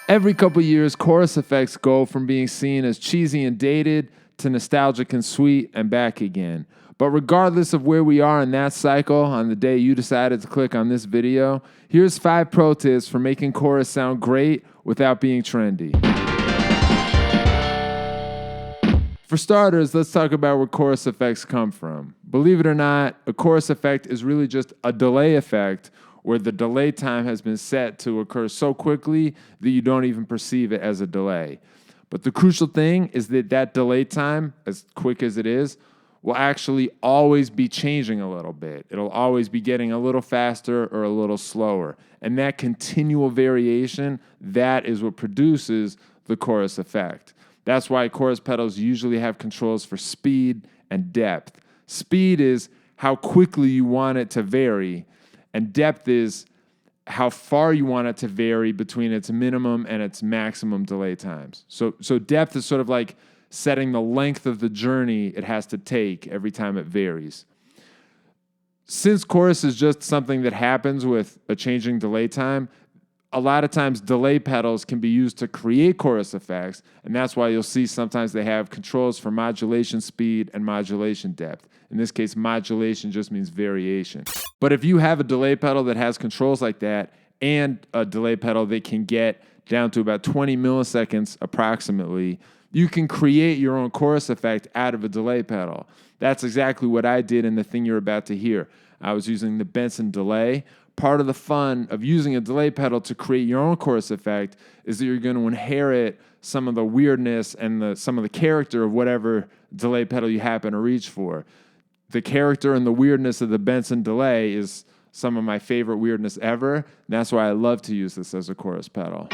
Every couple years, chorus effects go from being seen as cheesy and dated to nostalgic and sweet and back again. But regardless of where we are in that cycle on the day you decided to click on this video, here's 5 pro tips for making chorus sound great without being trendy. For starters, let's talk about where chorus effects come from. Believe it or not, a chorus effect is really just a delay effect where the delay time has been set to occur so quickly that you don't even perceive it as a delay. But the crucial thing is that that delay time, as quick as it is, will actually always be changing a little bit. It'll always be getting a little faster or a little slower. And that continual variation, that is what produces the chorus effect. That's why chorus pedals usually have controls for speed and depth. Speed is how quickly you want it to vary, and depth is how far you want it to vary between its minimum and its maximum delay times. So depth is sort of like setting the length of the journey it has to take every time it varies. Since chorus is just something that happens with a changing delay time, a lot of times delay pedals can be used to create chorus effects, and that's why you'll see sometimes they have controls for modulation speed and modulation depth. In this case, modulation just means variation. But if you have a delay pedal that has controls like that and a delay pedal that can get down to about 20 milliseconds approximately, you can create your own chorus effect out of a delay pedal. That's exactly what I did in the thing you're about to hear. I was using the Benson Delay. Part of the fun of using a delay pedal to create your own chorus effect is that you're going to inherit some of the weirdness and some of the character of whatever delay pedal you happen to reach for. The character and the weirdness of the Benson Delay is some of my favorite weirdness ever, and that's why I love to use this as a chorus pedal.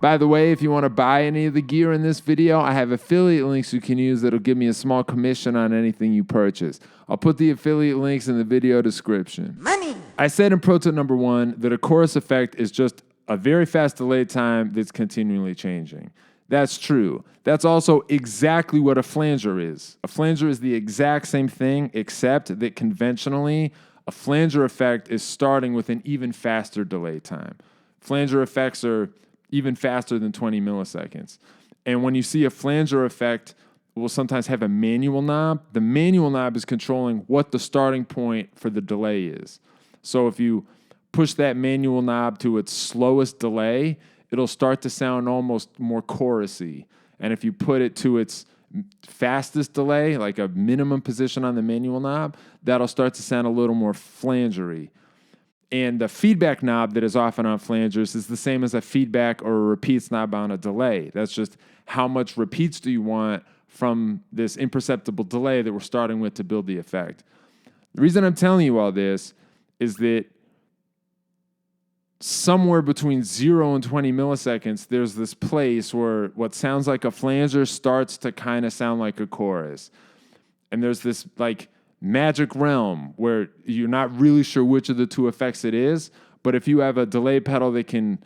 By the way, if you want to buy any of the gear in this video, I have affiliate links you can use that'll give me a small commission on anything you purchase. I'll put the affiliate links in the video description. Money! I said in pro tip number 1 that a chorus effect is just a very fast delay time that's continually changing. That's true. That's also exactly what a flanger is. A flanger is the exact same thing, except that conventionally, a flanger effect is starting with an even faster delay time. Flanger effects are even faster than 20 milliseconds. And when you see a flanger effect, we'll sometimes have a manual knob. The manual knob is controlling what the starting point for the delay is. So if you push that manual knob to its slowest delay, it'll start to sound almost more chorusy. And if you put it to its fastest delay, like a minimum position on the manual knob, that'll start to sound a little more flangery. And the feedback knob that is often on flangers is the same as a feedback or a repeats knob on a delay. That's just how much repeats do you want from this imperceptible delay that we're starting with to build the effect. The reason I'm telling you all this is that somewhere between 0 and 20 milliseconds, there's this place where what sounds like a flanger starts to kind of sound like a chorus. And there's this like magic realm where you're not really sure which of the two effects it is, but if you have a delay pedal that can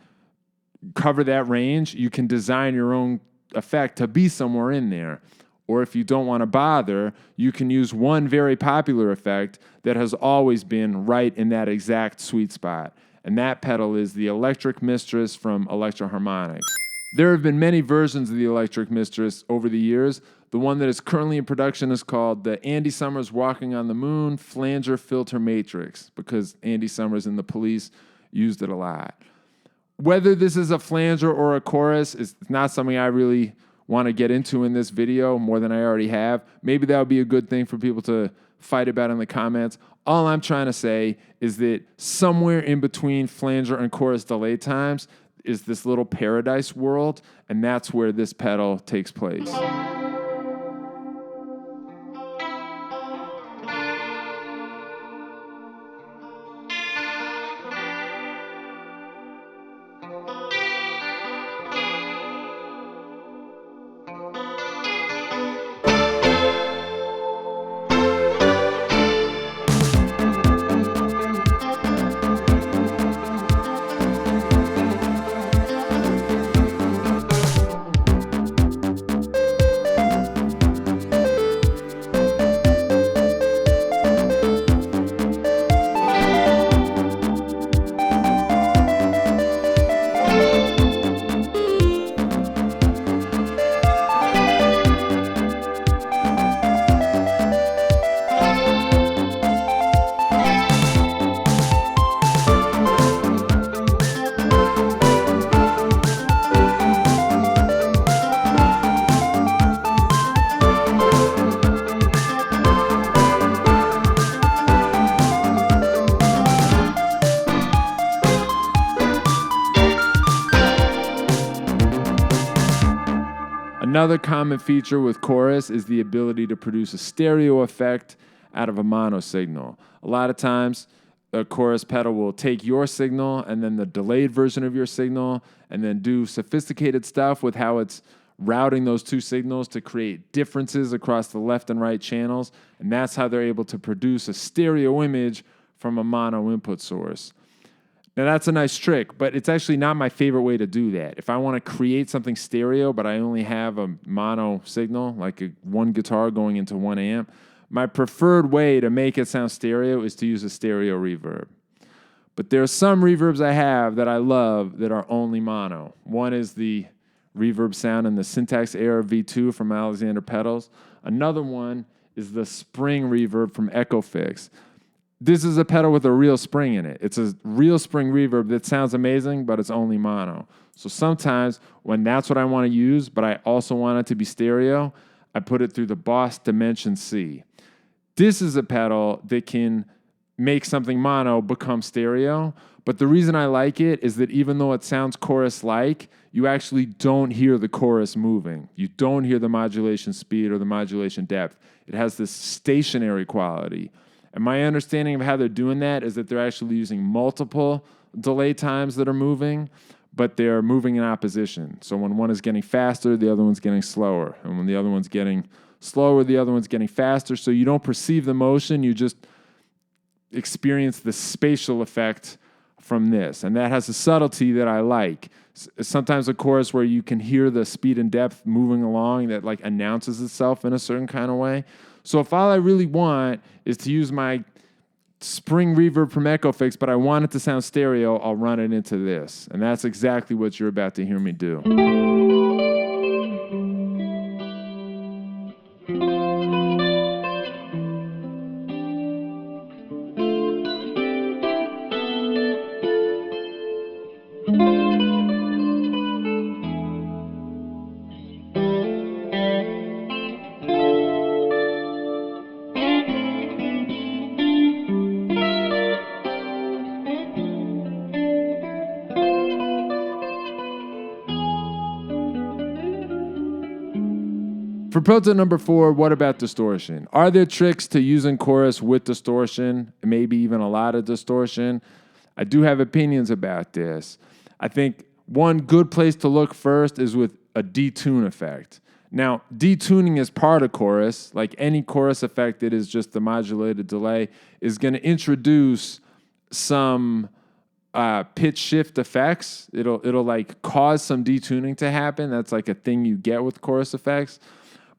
cover that range, you can design your own effect to be somewhere in there. Or if you don't want to bother, you can use one very popular effect that has always been right in that exact sweet spot. And that pedal is the Electric Mistress from Electro-Harmonix. There have been many versions of the Electric Mistress over the years. The one that is currently in production is called the Andy Summers Walking on the Moon Flanger Filter Matrix, because Andy Summers and the Police used it a lot. Whether this is a flanger or a chorus is not something I really want to get into in this video more than I already have, maybe that would be a good thing for people to fight about in the comments. All I'm trying to say is that somewhere in between flanger and chorus delay times is this little paradise world, and that's where this pedal takes place. Another common feature with chorus is the ability to produce a stereo effect out of a mono signal. A lot of times, a chorus pedal will take your signal and then the delayed version of your signal and then do sophisticated stuff with how it's routing those two signals to create differences across the left and right channels. And that's how they're able to produce a stereo image from a mono input source. Now, that's a nice trick, but it's actually not my favorite way to do that. If I want to create something stereo, but I only have a mono signal, like one guitar going into one amp, my preferred way to make it sound stereo is to use a stereo reverb. But there are some reverbs I have that I love that are only mono. One is the reverb sound in the Syntax Era V2 from Alexander Pedals. Another one is the spring reverb from Echofix. This is a pedal with a real spring in it. It's a real spring reverb that sounds amazing, but it's only mono. So sometimes when that's what I want to use, but I also want it to be stereo, I put it through the Boss Dimension C. This is a pedal that can make something mono become stereo, but the reason I like it is that even though it sounds chorus-like, you actually don't hear the chorus moving. You don't hear the modulation speed or the modulation depth. It has this stationary quality. And my understanding of how they're doing that is that they're actually using multiple delay times that are moving, but they're moving in opposition. So when one is getting faster, the other one's getting slower. And when the other one's getting slower, the other one's getting faster. So you don't perceive the motion, you just experience the spatial effect from this. And that has a subtlety that I like. Sometimes a chorus where you can hear the speed and depth moving along that like announces itself in a certain kind of way. So if all I really want is to use my spring reverb from Echofix, but I want it to sound stereo, I'll run it into this. And that's exactly what you're about to hear me do. For pro tip number 4, what about distortion? Are there tricks to using chorus with distortion, maybe even a lot of distortion? I do have opinions about this. I think one good place to look first is with a detune effect. Now, detuning is part of chorus. Like any chorus effect that is just the modulated delay is going to introduce some pitch shift effects. It'll like cause some detuning to happen. That's like a thing you get with chorus effects.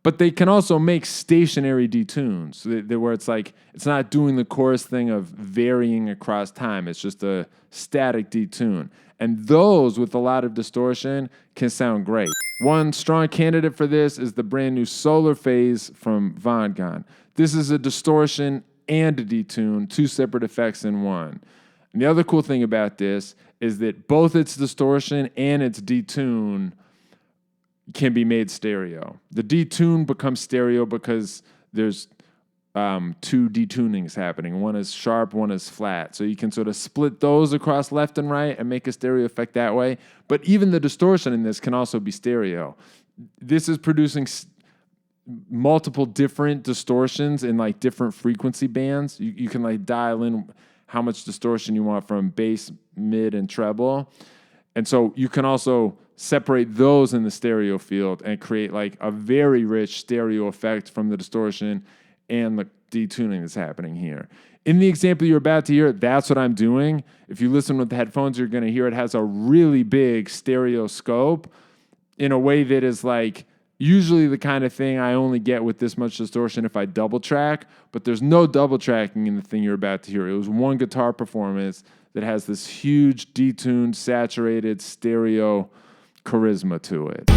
But they can also make stationary detunes, where it's like it's not doing the chorus thing of varying across time. It's just a static detune. And those with a lot of distortion can sound great. One strong candidate for this is the brand new Solar Phase from Vangon. This is a distortion and a detune, two separate effects in one. And the other cool thing about this is that both its distortion and its detune can be made stereo. The detune becomes stereo because there's two detunings happening. One is sharp, one is flat. So you can sort of split those across left and right and make a stereo effect that way. But even the distortion in this can also be stereo. This is producing multiple different distortions in like different frequency bands. You can like dial in how much distortion you want from bass, mid, and treble. And so you can also separate those in the stereo field and create like a very rich stereo effect from the distortion and the detuning that's happening here. In the example you're about to hear, that's what I'm doing. If you listen with the headphones, you're going to hear it has a really big stereo scope in a way that is like usually the kind of thing I only get with this much distortion if I double track, but there's no double tracking in the thing you're about to hear. It was one guitar performance that has this huge detuned, saturated stereo charisma to it.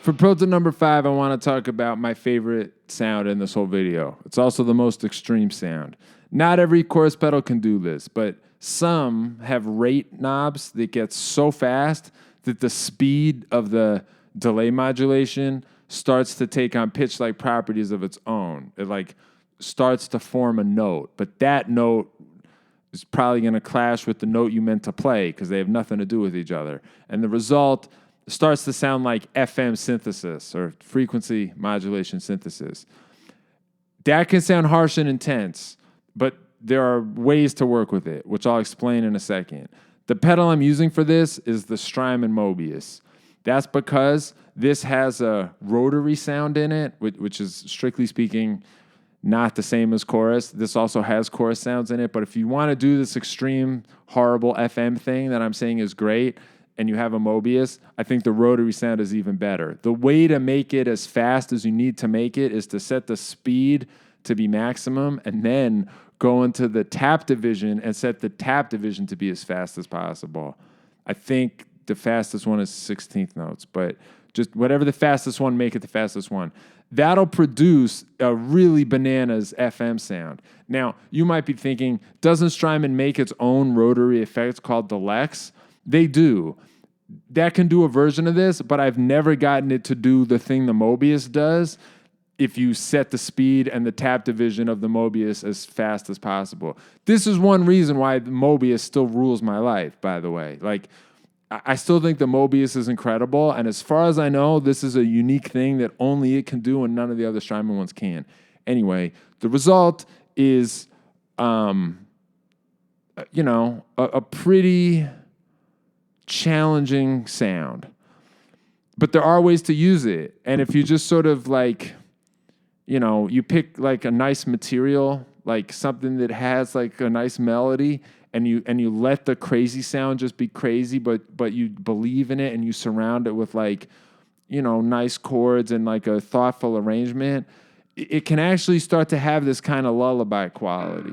For pro tip number 5, I want to talk about my favorite sound in this whole video. It's also the most extreme sound. Not every chorus pedal can do this, but some have rate knobs that get so fast that the speed of the delay modulation starts to take on pitch-like properties of its own. It like starts to form a note, but that note is probably going to clash with the note you meant to play because they have nothing to do with each other. And the result starts to sound like FM synthesis or frequency modulation synthesis. That can sound harsh and intense, but there are ways to work with it, which I'll explain in a second. The pedal I'm using for this is the Strymon Mobius. That's because this has a rotary sound in it, which is strictly speaking not the same as chorus. This also has chorus sounds in it, but if you want to do this extreme, horrible FM thing that I'm saying is great, and you have a Mobius, I think the rotary sound is even better. The way to make it as fast as you need to make it is to set the speed to be maximum and then go into the tap division and set the tap division to be as fast as possible. I think the fastest one is 16th notes, but just whatever the fastest one, make it the fastest one. That'll produce a really bananas FM sound. Now, you might be thinking, doesn't Strymon make its own rotary effect called the Lex? They do. That can do a version of this, but I've never gotten it to do the thing the Mobius does if you set the speed and the tap division of the Mobius as fast as possible. This is one reason why the Mobius still rules my life, by the way. Like, I still think the Mobius is incredible, and as far as I know, this is a unique thing that only it can do and none of the other Strymon ones can. Anyway, the result is, a pretty challenging sound. But there are ways to use it. And if you just sort of like, you pick like a nice material, like something that has like a nice melody, and you let the crazy sound just be crazy, but you believe in it and you surround it with like, nice chords and like a thoughtful arrangement, it can actually start to have this kind of lullaby quality.